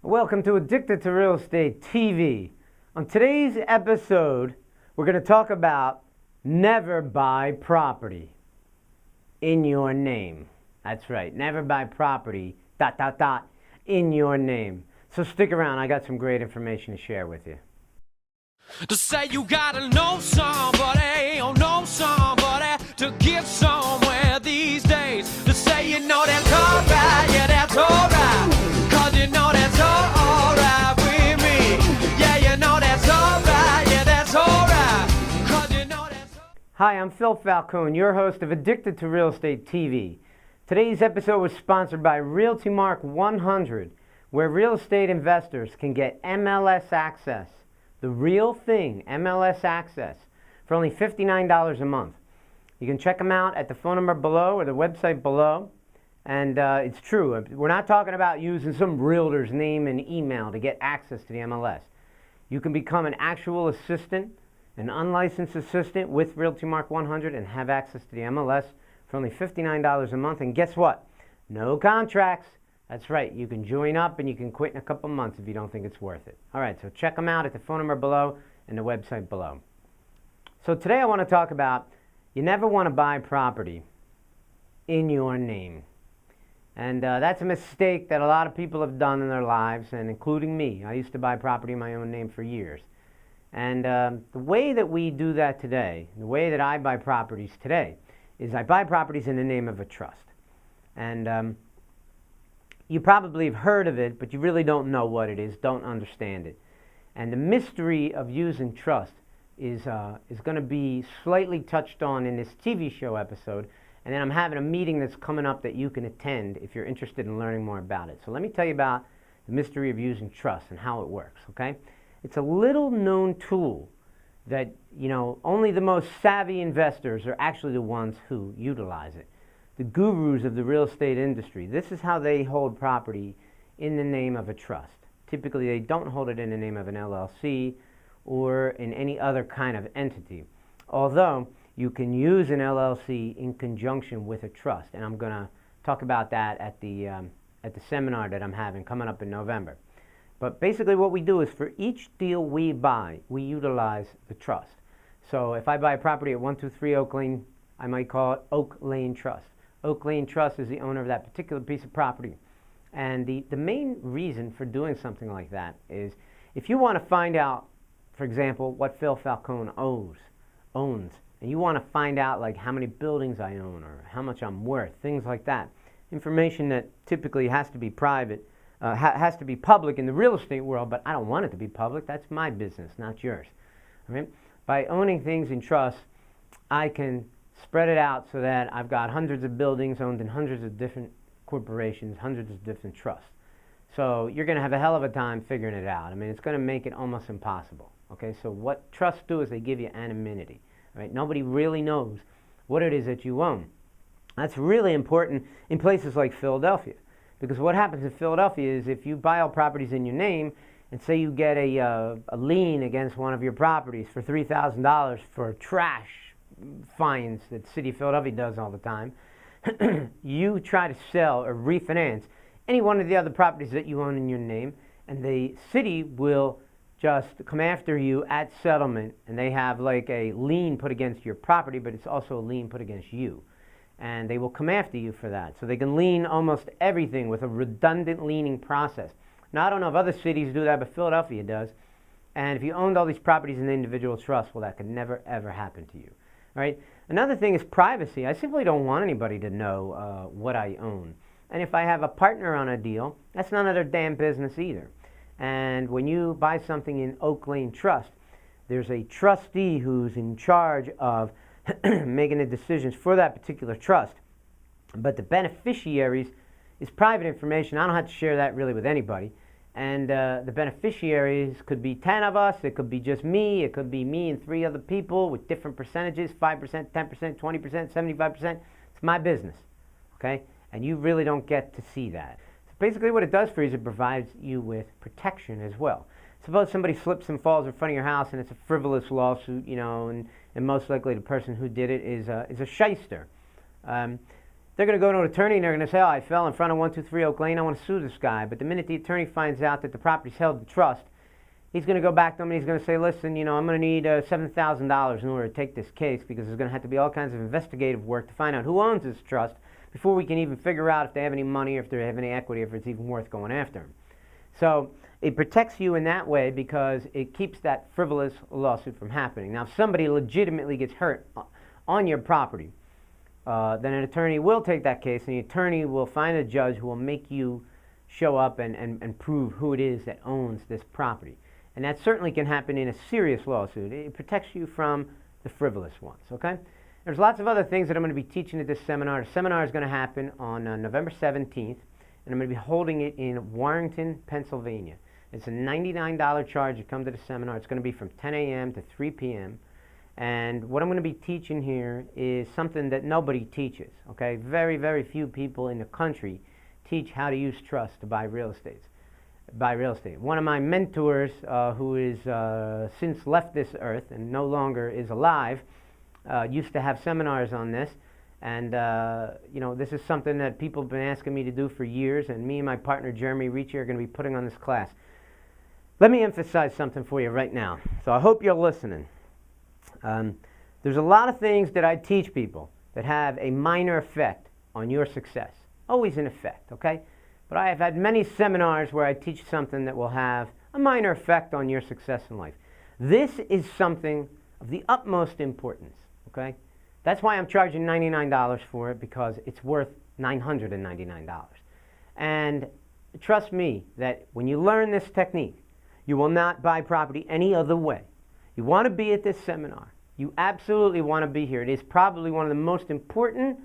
Welcome to Addicted to Real Estate TV. On today's episode, we're going to talk about never buy property in your name. That's right, never buy property, ... in your name. So stick around, I got some great information to share with you. To say you gotta know somebody, or know somebody to get somewhere these days. To say you know that's alright, yeah that's alright. Cause you know that's alright with me. Yeah, you know that's alright, yeah that's alright. Cause you know that's alright. Hi, I'm Phil Falcone, your host of Addicted to Real Estate TV. Today's episode was sponsored by Realty Mark 100, where real estate investors can get MLS access. The real thing, MLS access, for only $59 a month. You can check them out at the phone number below or the website below. And it's true. We're not talking about using some realtor's name and email to get access to the MLS. You can become an actual assistant, an unlicensed assistant with Realty Mark 100 and have access to the MLS for only $59 a month. And guess what? No contracts. That's right, you can join up and you can quit in a couple months if you don't think it's worth it. All right, so check them out at the phone number below and the website below. So today I want to talk about you never want to buy property in your name. And that's a mistake that a lot of people have done in their lives, and including me. I used to buy property in my own name for years. And the way that we do that today, the way that I buy properties today, is I buy properties in the name of a trust. And you probably have heard of it, but you really don't know what it is, don't understand it. And the mystery of using trust is going to be slightly touched on in this TV show episode. And then I'm having a meeting that's coming up that you can attend if you're interested in learning more about it. So let me tell you about the mystery of using trust and how it works, okay? It's a little known tool that, only the most savvy investors are actually the ones who utilize it. The gurus of the real estate industry. This is how they hold property in the name of a trust. Typically, they don't hold it in the name of an LLC or in any other kind of entity. Although, you can use an LLC in conjunction with a trust. And I'm going to talk about that at the seminar that I'm having coming up in November. But basically what we do is for each deal we buy, we utilize the trust. So if I buy a property at 123 Oak Lane, I might call it Oak Lane Trust. Oak Lane Trust is the owner of that particular piece of property. And the main reason for doing something like that is if you want to find out, for example, what Phil Falcone owns, and you want to find out like how many buildings I own or how much I'm worth, things like that, information that typically has to be private, has to be public in the real estate world, but I don't want it to be public. That's my business, not yours. All right? By owning things in trust, I can spread it out so that I've got hundreds of buildings owned in hundreds of different corporations, hundreds of different trusts. So you're going to have a hell of a time figuring it out. I mean, it's going to make it almost impossible. Okay, so what trusts do is they give you anonymity. Right? Nobody really knows what it is that you own. That's really important in places like Philadelphia. Because what happens in Philadelphia is if you buy all properties in your name, and say you get a lien against one of your properties for $3,000 for trash fines that the city of Philadelphia does all the time, you try to sell or refinance any one of the other properties that you own in your name, and the city will just come after you at settlement, and they have like a lien put against your property, but it's also a lien put against you. And they will come after you for that. So they can lien almost everything with a redundant liening process. Now, I don't know if other cities do that, but Philadelphia does. And if you owned all these properties in individual trusts, well, that could never, ever happen to you. All right? Another thing is privacy. I simply don't want anybody to know what I own. And if I have a partner on a deal, that's none of their damn business either. And when you buy something in Oak Lane Trust, there's a trustee who's in charge of making the decisions for that particular trust. But the beneficiaries is private information. I don't have to share that really with anybody. And the beneficiaries could be 10 of us. It could be just me. It could be me and 3 other people with different percentages, 5%, 10%, 20%, 75%. It's my business, okay? And you really don't get to see that. So basically what it does for you is it provides you with protection as well. Suppose somebody slips and falls in front of your house and it's a frivolous lawsuit, and most likely the person who did it is a shyster. they're going to go to an attorney and they're going to say, oh, I fell in front of 123 Oak Lane, I want to sue this guy. But the minute the attorney finds out that the property's held in trust, he's going to go back to them and he's going to say, listen, I'm going to need $7,000 in order to take this case, because there's going to have to be all kinds of investigative work to find out who owns this trust before we can even figure out if they have any money, or if they have any equity, if it's even worth going after them. So it protects you in that way because it keeps that frivolous lawsuit from happening. Now, if somebody legitimately gets hurt on your property, then an attorney will take that case, and the attorney will find a judge who will make you show up and prove who it is that owns this property. And that certainly can happen in a serious lawsuit. It protects you from the frivolous ones, okay? There's lots of other things that I'm going to be teaching at this seminar. The seminar is going to happen on November 17th, and I'm going to be holding it in Warrenton, Pennsylvania. It's a $99 charge to come to the seminar. It's going to be from 10 a.m. to 3 p.m. And what I'm going to be teaching here is something that nobody teaches, okay? Very, very few people in the country teach how to use trust to buy real estate. One of my mentors, who is since left this earth and no longer is alive, used to have seminars on this. And, this is something that people have been asking me to do for years, and me and my partner, Jeremy Ricci, are going to be putting on this class. Let me emphasize something for you right now. So I hope you're listening. There's a lot of things that I teach people that have a minor effect on your success. Always an effect, okay? But I have had many seminars where I teach something that will have a minor effect on your success in life. This is something of the utmost importance, okay? That's why I'm charging $99 for it, because it's worth $999. And trust me that when you learn this technique, you will not buy property any other way. You want to be at this seminar. You absolutely want to be here. It is probably one of the most important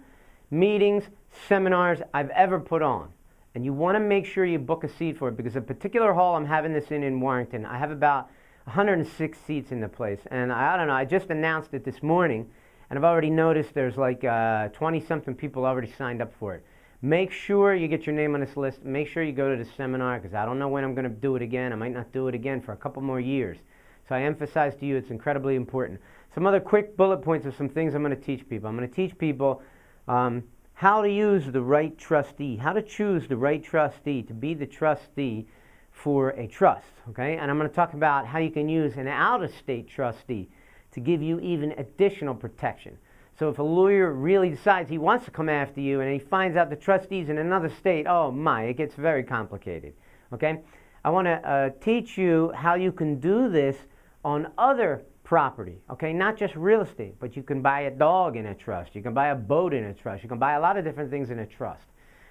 meetings, seminars I've ever put on. And you want to make sure you book a seat for it, because a particular hall I'm having this in Warrenton, I have about 106 seats in the place. And I don't know, I just announced it this morning, and I've already noticed there's like 20-something people already signed up for it. Make sure you get your name on this list. Make sure you go to the seminar, because I don't know when I'm going to do it again. I might not do it again for a couple more years. So I emphasize to you it's incredibly important. Some other quick bullet points of some things I'm going to teach people. I'm going to teach people how to use the right trustee, how to choose the right trustee to be the trustee for a trust, okay? And I'm going to talk about how you can use an out-of-state trustee to give you even additional protection. So if a lawyer really decides he wants to come after you and he finds out the trustee's in another state, oh my, it gets very complicated, okay? I want to teach you how you can do this on other property, okay? Not just real estate, but you can buy a dog in a trust. You can buy a boat in a trust. You can buy a lot of different things in a trust.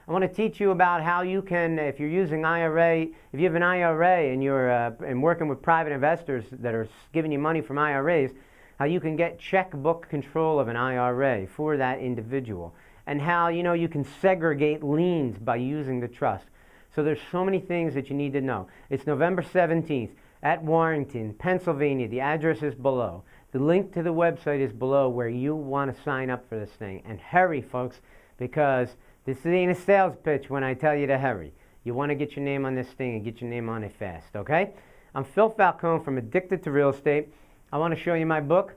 I want to teach you about how you can, if you're using IRA, if you have an IRA and you're and working with private investors that are giving you money from IRAs, how you can get checkbook control of an IRA for that individual, and how you can segregate liens by using the trust. So there's so many things that you need to know. It's November 17th. At Warrenton, Pennsylvania. The address is below. The link to the website is below where you want to sign up for this thing. And hurry, folks, because this ain't a sales pitch when I tell you to hurry. You want to get your name on this thing and get your name on it fast, okay? I'm Phil Falcone from Addicted to Real Estate. I want to show you my book,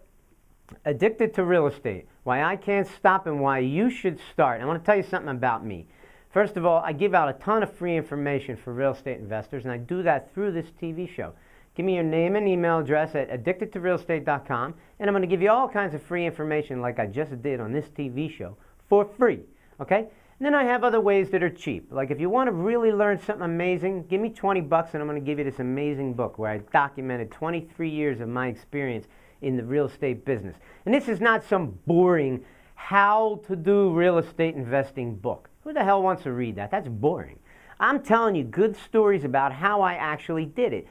Addicted to Real Estate, Why I Can't Stop and Why You Should Start. I want to tell you something about me. First of all, I give out a ton of free information for real estate investors, and I do that through this TV show. Give me your name and email address at addictedtorealestate.com, and I'm going to give you all kinds of free information like I just did on this TV show for free, okay? And then I have other ways that are cheap. Like if you want to really learn something amazing, give me $20 and I'm going to give you this amazing book where I documented 23 years of my experience in the real estate business. And this is not some boring how to do real estate investing book. Who the hell wants to read that? That's boring. I'm telling you good stories about how I actually did it,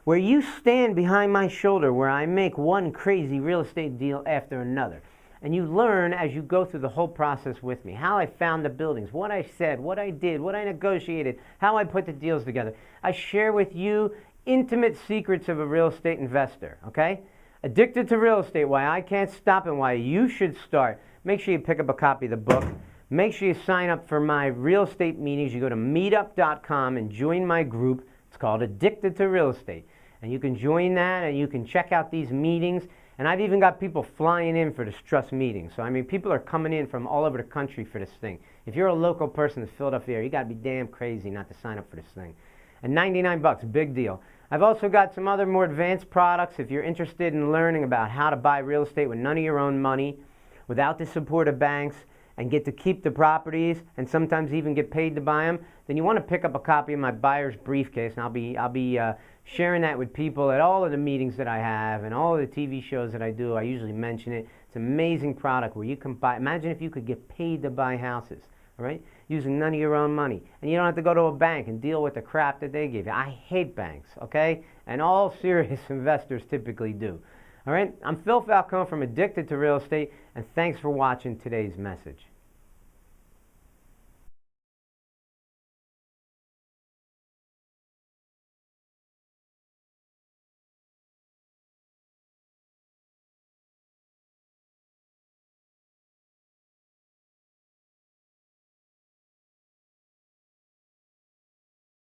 where you stand behind my shoulder, where I make one crazy real estate deal after another. And you learn as you go through the whole process with me, how I found the buildings, what I said, what I did, what I negotiated, how I put the deals together. I share with you intimate secrets of a real estate investor, okay? Addicted to Real Estate, Why I Can't Stop and Why You Should Start. Make sure you pick up a copy of the book. Make sure you sign up for my real estate meetings. You go to meetup.com and join my group. It's called Addicted to Real Estate. And you can join that and you can check out these meetings And I've even got people flying in for this trust meeting. So, I mean, people are coming in from all over the country for this thing. If you're a local person in the Philadelphia area, you got to be damn crazy not to sign up for this thing. And $99, big deal. I've also got some other more advanced products if you're interested in learning about how to buy real estate with none of your own money, without the support of banks, and get to keep the properties and sometimes even get paid to buy them, then you want to pick up a copy of my buyer's briefcase, and I'll be sharing that with people at all of the meetings that I have and all of the TV shows that I do. I usually mention it. It's an amazing product where you can buy. Imagine if you could get paid to buy houses, all right, using none of your own money, and you don't have to go to a bank and deal with the crap that they give you. I hate banks, okay, and all serious investors typically do. All right, I'm Phil Falcone from Addicted to Real Estate, and thanks for watching today's message.